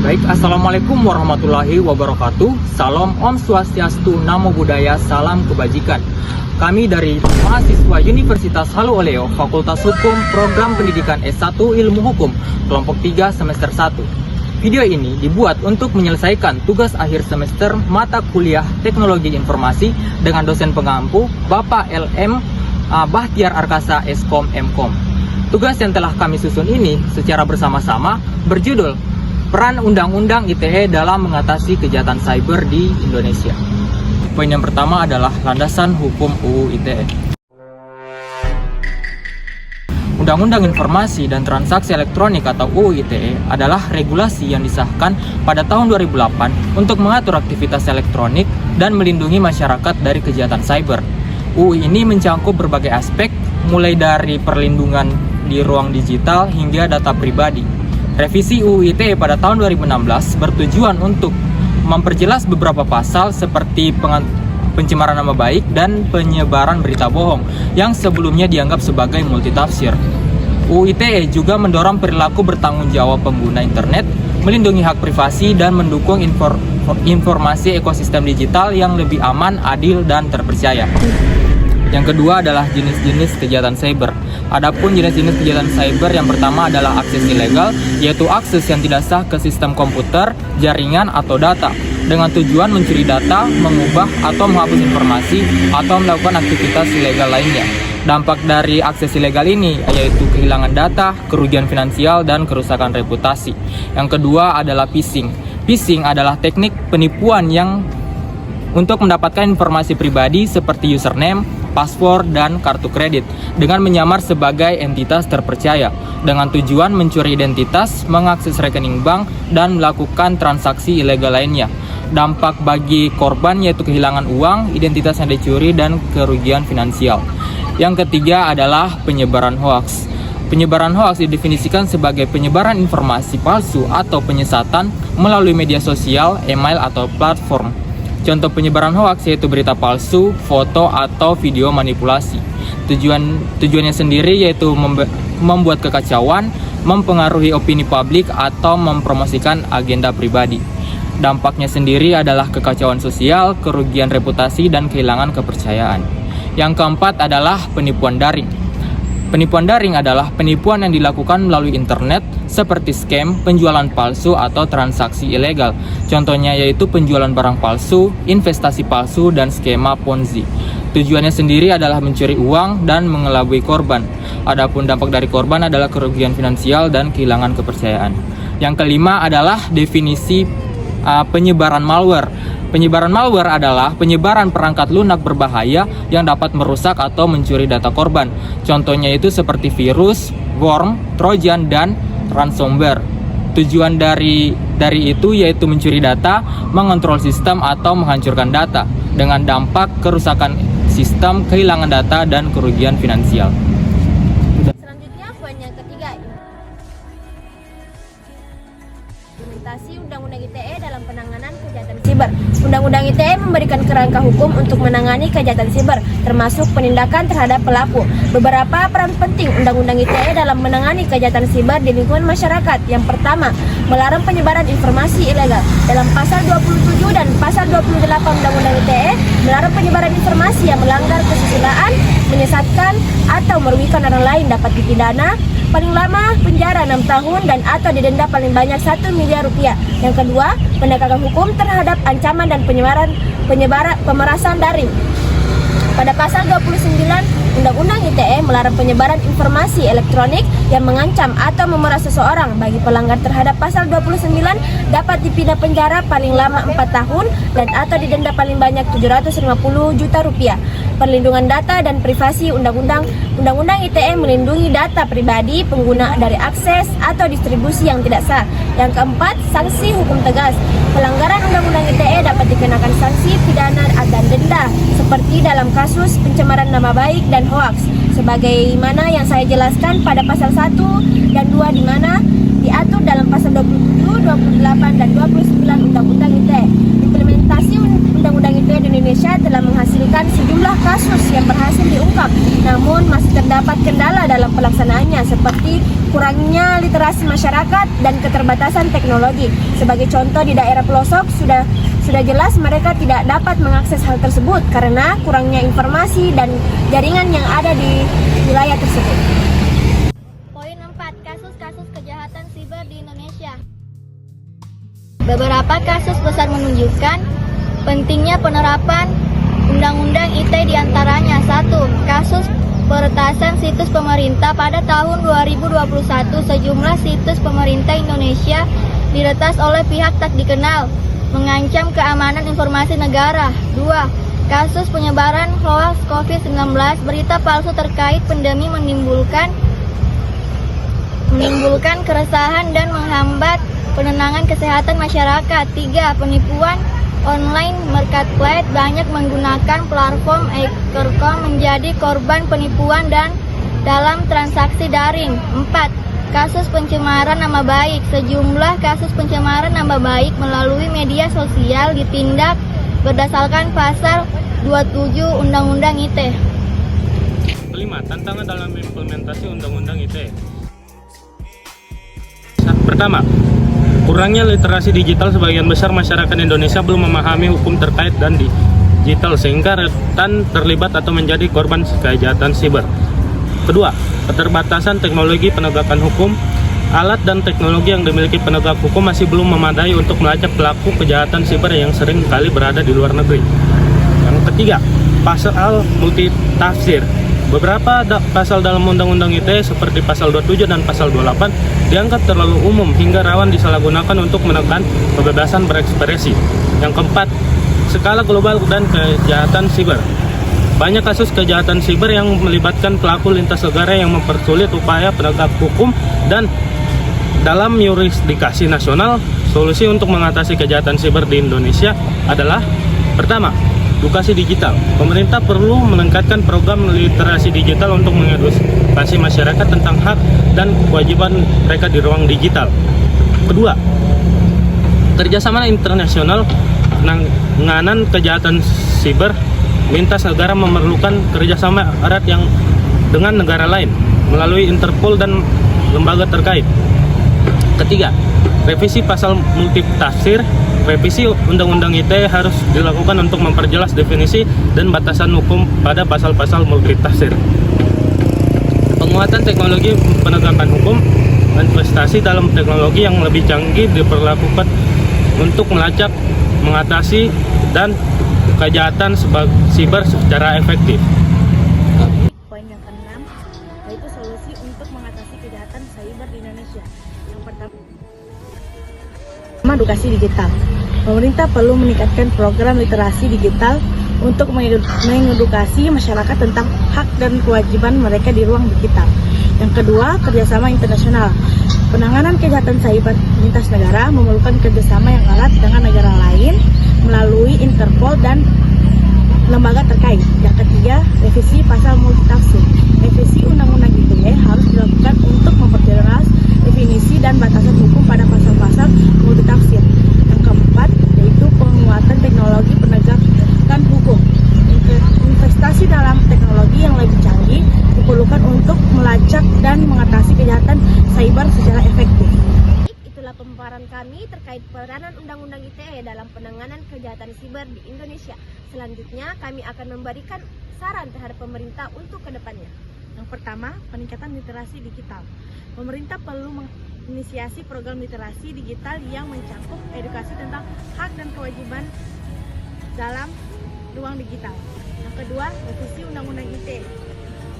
Baik, Assalamualaikum warahmatullahi wabarakatuh. Salam Om Swastiastu, Namo Buddhaya, salam kebajikan. Kami dari mahasiswa Universitas Halu Oleo, Fakultas Hukum, Program Pendidikan S1 Ilmu Hukum, kelompok 3 semester 1. Video ini dibuat untuk menyelesaikan tugas akhir semester mata kuliah Teknologi Informasi dengan dosen pengampu Bapak LM Bahtiar Arkasa Eskom Mkom. Tugas yang telah kami susun ini secara bersama-sama berjudul Peran Undang-Undang ITE dalam mengatasi kejahatan cyber di Indonesia. Poin yang pertama adalah landasan hukum UU ITE. Undang-Undang Informasi dan Transaksi Elektronik atau UU ITE adalah regulasi yang disahkan pada tahun 2008 untuk mengatur aktivitas elektronik dan melindungi masyarakat dari kejahatan cyber. UU ini mencangkup berbagai aspek, mulai dari perlindungan di ruang digital hingga data pribadi. Revisi UU ITE pada tahun 2016 bertujuan untuk memperjelas beberapa pasal seperti pencemaran nama baik dan penyebaran berita bohong yang sebelumnya dianggap sebagai multitafsir. UU ITE juga mendorong perilaku bertanggung jawab pengguna internet, melindungi hak privasi dan mendukung informasi ekosistem digital yang lebih aman, adil, dan terpercaya. Yang kedua adalah jenis-jenis kejahatan cyber. Adapun jenis-jenis kejahatan cyber yang pertama adalah akses ilegal, yaitu akses yang tidak sah ke sistem komputer, jaringan, atau data dengan tujuan mencuri data, mengubah atau menghapus informasi, atau melakukan aktivitas ilegal lainnya. Dampak dari akses ilegal ini yaitu kehilangan data, kerugian finansial, dan kerusakan reputasi. Yang kedua adalah phishing. Phishing adalah teknik penipuan yang untuk mendapatkan informasi pribadi seperti username, password, dan kartu kredit dengan menyamar sebagai entitas terpercaya dengan tujuan mencuri identitas, mengakses rekening bank, dan melakukan transaksi ilegal lainnya. Dampak bagi korban yaitu kehilangan uang, identitas yang dicuri, dan kerugian finansial. Yang ketiga adalah penyebaran hoaks. Penyebaran hoaks didefinisikan sebagai penyebaran informasi palsu atau penyesatan melalui media sosial, email, atau platform. Contoh penyebaran hoaks yaitu berita palsu, foto, atau video manipulasi. Tujuannya sendiri yaitu membuat kekacauan, mempengaruhi opini publik, atau mempromosikan agenda pribadi. Dampaknya sendiri adalah kekacauan sosial, kerugian reputasi, dan kehilangan kepercayaan. Yang keempat adalah penipuan daring. Penipuan daring adalah penipuan yang dilakukan melalui internet seperti scam, penjualan palsu, atau transaksi ilegal. Contohnya yaitu penjualan barang palsu, investasi palsu, dan skema Ponzi. Tujuannya sendiri adalah mencuri uang dan mengelabui korban. Adapun dampak dari korban adalah kerugian finansial dan kehilangan kepercayaan. Yang kelima adalah definisi penyebaran malware. Penyebaran malware adalah penyebaran perangkat lunak berbahaya yang dapat merusak atau mencuri data korban. Contohnya itu seperti virus, worm, trojan, dan ransomware. Tujuan dari itu yaitu mencuri data, mengontrol sistem, atau menghancurkan data dengan dampak kerusakan sistem, kehilangan data, dan kerugian finansial. Selanjutnya poin yang ketiga, implementasi Undang-Undang ITE dalam penanganan kejahatan siber. Undang-Undang ITE memberikan kerangka hukum untuk menangani kejahatan siber, termasuk penindakan terhadap pelaku. Beberapa peran penting Undang-Undang ITE dalam menangani kejahatan siber di lingkungan masyarakat. Yang pertama, melarang penyebaran informasi ilegal. Dalam pasal 27 dan pasal 28 Undang-Undang ITE, melarang penyebaran informasi yang melanggar kesusilaan, menyesatkan, atau merugikan orang lain dapat dipidana paling lama penjara 6 tahun dan atau didenda paling banyak 1 miliar rupiah. Yang kedua, penegakan hukum terhadap ancaman dan pemerasan daring. Pada pasal 29 Undang-Undang ITE melarang penyebaran informasi elektronik yang mengancam atau memeras seseorang. Bagi pelanggar terhadap pasal 29 dapat dipidana penjara paling lama 4 tahun dan atau didenda paling banyak 750 juta rupiah. Perlindungan data dan privasi. Undang-Undang ITE melindungi data pribadi pengguna dari akses atau distribusi yang tidak sah. Yang keempat, sanksi hukum tegas. Pelanggaran Undang-Undang ITE dapat dikenakan sanksi pidana dan denda seperti dalam kasus pencemaran nama baik dan hoaks, sebagaimana yang saya jelaskan pada pasal 1 dan 2 di mana diatur dalam pasal 27, 28, dan 29 Undang-Undang ITE. Implementasi Undang-Undang ITE di Indonesia telah menghasilkan merupakan sejumlah kasus yang berhasil diungkap, namun masih terdapat kendala dalam pelaksanaannya seperti kurangnya literasi masyarakat dan keterbatasan teknologi. Sebagai contoh, di daerah pelosok sudah jelas mereka tidak dapat mengakses hal tersebut karena kurangnya informasi dan jaringan yang ada di wilayah tersebut. Poin 4. Kasus-kasus kejahatan siber di Indonesia. Beberapa kasus besar menunjukkan pentingnya penerapan Undang-Undang ITE diantaranya. 1. Kasus peretasan situs pemerintah pada tahun 2021, sejumlah situs pemerintah Indonesia diretas oleh pihak tak dikenal, mengancam keamanan informasi negara. 2. Kasus penyebaran hoaks COVID-19, berita palsu terkait pandemi menimbulkan keresahan dan menghambat penenangan kesehatan masyarakat. 3. Penipuan online marketplace, banyak menggunakan platform e-commerce menjadi korban penipuan dan dalam transaksi daring. 4. Kasus pencemaran nama baik. Sejumlah kasus pencemaran nama baik melalui media sosial ditindak berdasarkan pasal 27 Undang-Undang ITE. 5. Tantangan dalam implementasi Undang-Undang ITE. Pertama, kurangnya literasi digital. Sebagian besar masyarakat Indonesia belum memahami hukum terkait dan digital sehingga rentan terlibat atau menjadi korban kejahatan siber. Kedua, keterbatasan teknologi penegakan hukum. Alat dan teknologi yang dimiliki penegak hukum masih belum memadai untuk melacak pelaku kejahatan siber yang sering kali berada di luar negeri. Yang ketiga, pasal multitafsir. Beberapa pasal dalam Undang-Undang ITE seperti pasal 27 dan pasal 28 dianggap terlalu umum hingga rawan disalahgunakan untuk menekan kebebasan berekspresi. Yang keempat, skala global dan kejahatan siber. Banyak kasus kejahatan siber yang melibatkan pelaku lintas negara yang mempersulit upaya penegak hukum dan dalam yurisdiksi nasional. Solusi untuk mengatasi kejahatan siber di Indonesia adalah: pertama, edukasi digital. Pemerintah perlu meningkatkan program literasi digital untuk mengedukasi masyarakat tentang hak dan kewajiban mereka di ruang digital. Kedua, kerjasama internasional penanganan kejahatan siber lintas negara memerlukan kerjasama erat yang dengan negara lain melalui Interpol dan lembaga terkait. Ketiga, revisi pasal multitafsir. Revisi Undang-Undang ITE harus dilakukan untuk memperjelas definisi dan batasan hukum pada pasal-pasal multitafsir. Penguatan teknologi penegakan hukum. Investasi dalam teknologi yang lebih canggih diperlakukan untuk melacak, mengatasi, dan kejahatan siber secara efektif. Poin yang keenam, yaitu solusi untuk mengatasi kejahatan cyber di Indonesia. Yang pertama, edukasi digital. Pemerintah perlu meningkatkan program literasi digital untuk mengedukasi masyarakat tentang hak dan kewajiban mereka di ruang digital. Yang kedua, kerjasama internasional. Penanganan kejahatan cyber lintas negara memerlukan kerjasama yang erat dengan negara lain melalui Interpol dan lembaga terkait. Yang ketiga, revisi pasal multitafsir. Revisi Undang-Undang ITE harus dilakukan untuk memperjelas definisi dan batasan hukum pada pasal-pasal multitafsir. Yang keempat, yaitu penguatan teknologi penegakan hukum. Investasi dalam teknologi yang lebih canggih diperlukan untuk melacak dan mengatasi kejahatan cyber secara efektif. Itulah pemaparan kami terkait peranan Undang-Undang ITE dalam penanganan kejahatan siber di Indonesia. Selanjutnya, kami akan memberikan saran terhadap pemerintah untuk kedepannya. Yang pertama, peningkatan literasi digital. Pemerintah perlu menginisiasi program literasi digital yang mencakup edukasi tentang hak dan kewajiban dalam ruang digital. Yang kedua, revisi Undang-Undang ITE.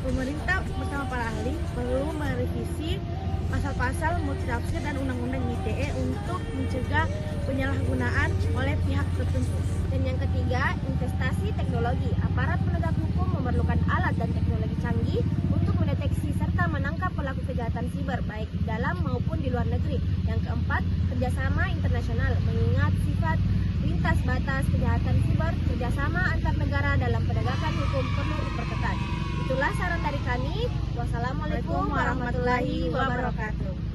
Pemerintah bersama para ahli perlu merevisi pasal-pasal multitafsir dan Undang-Undang ITE untuk mencegah penyalahgunaan oleh pihak tertentu. Dan yang ketiga, investasi teknologi. Aparat penegak hukum memerlukan alat dan teknologi canggih untuk mendeteksi serta menangkap pelaku kejahatan siber baik di dalam maupun di luar negeri. Yang keempat, kerjasama internasional. Mengingat sifat lintas batas kejahatan siber, kerjasama antar negara dalam penegakan hukum perlu diperketat. Itulah saran dari kami. Wassalamualaikum warahmatullahi wabarakatuh.